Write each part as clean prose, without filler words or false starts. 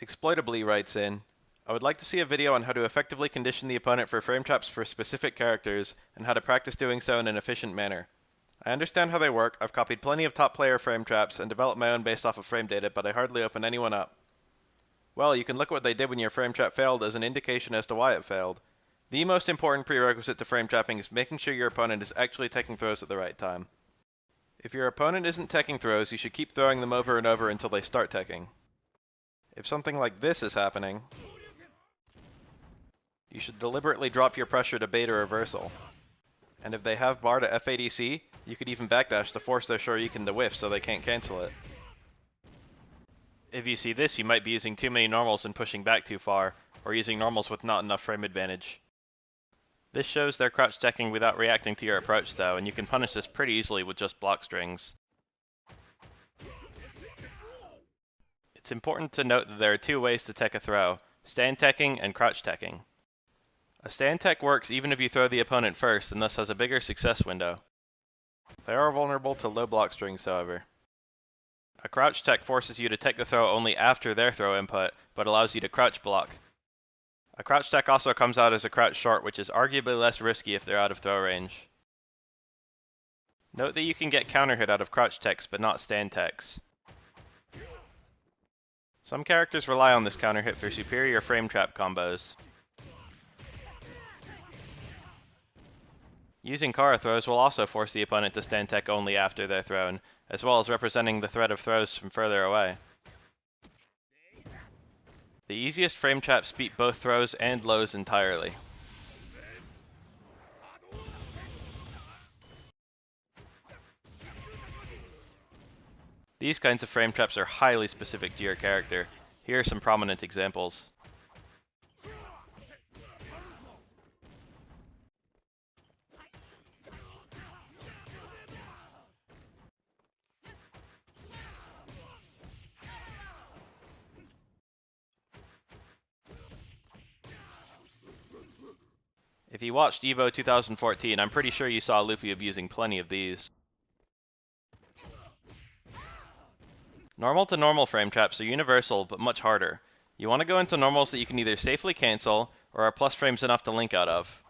Exploitably writes in, I would like to see a video on how to effectively condition the opponent for frame traps for specific characters, and how to practice doing so in an efficient manner. I understand how they work, I've copied plenty of top player frame traps, and developed my own based off of frame data, but I hardly open anyone up. Well, you can look at what they did when your frame trap failed as an indication as to why it failed. The most important prerequisite to frame trapping is making sure your opponent is actually taking throws at the right time. If your opponent isn't taking throws, you should keep throwing them over and over until they start taking. If something like this is happening, you should deliberately drop your pressure to bait a reversal. And if they have bar to FADC, you could even backdash to force their Shoryuken to whiff so they can't cancel it. If you see this, you might be using too many normals and pushing back too far, or using normals with not enough frame advantage. This shows they're crouch checking without reacting to your approach though, and you can punish this pretty easily with just block strings. It's important to note that there are two ways to tech a throw, stand teching and crouch teching. A stand tech works even if you throw the opponent first and thus has a bigger success window. They are vulnerable to low block strings however. A crouch tech forces you to tech the throw only after their throw input, but allows you to crouch block. A crouch tech also comes out as a crouch short, which is arguably less risky if they're out of throw range. Note that you can get counter hit out of crouch techs, but not stand techs. Some characters rely on this counter hit for superior frame trap combos. Using Kara throws will also force the opponent to stand tech only after they're thrown, as well as representing the threat of throws from further away. The easiest frame traps beat both throws and lows entirely. These kinds of frame traps are highly specific to your character. Here are some prominent examples. If you watched EVO 2014, I'm pretty sure you saw Luffy abusing plenty of these. Normal to normal frame traps are universal, but much harder. You want to go into normals that you can either safely cancel, or are plus frames enough to link out of.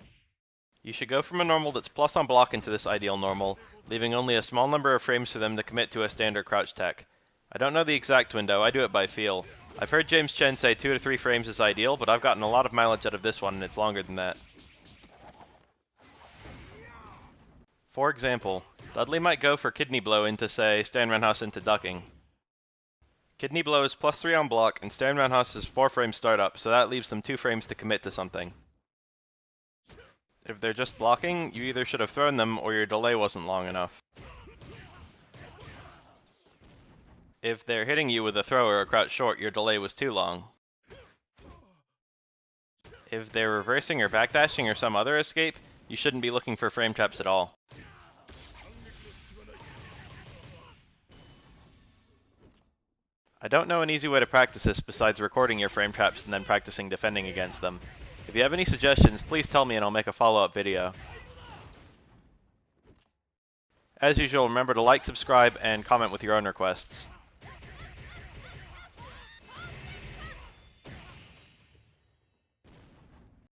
You should go from a normal that's plus on block into this ideal normal, leaving only a small number of frames for them to commit to a standard crouch tech. I don't know the exact window, I do it by feel. I've heard James Chen say 2 to 3 frames is ideal, but I've gotten a lot of mileage out of this one and it's longer than that. For example, Dudley might go for Kidney Blow into, say, Stand Roundhouse into ducking. Kidney Blow is plus 3 on block, and Stand Roundhouse is 4 frame startup, so that leaves them 2 frames to commit to something. If they're just blocking, you either should have thrown them, or your delay wasn't long enough. If they're hitting you with a throw or a crouch short, your delay was too long. If they're reversing or backdashing or some other escape, you shouldn't be looking for frame traps at all. I don't know an easy way to practice this besides recording your frame traps and then practicing defending against them. If you have any suggestions, please tell me and I'll make a follow-up video. As usual, remember to like, subscribe, and comment with your own requests.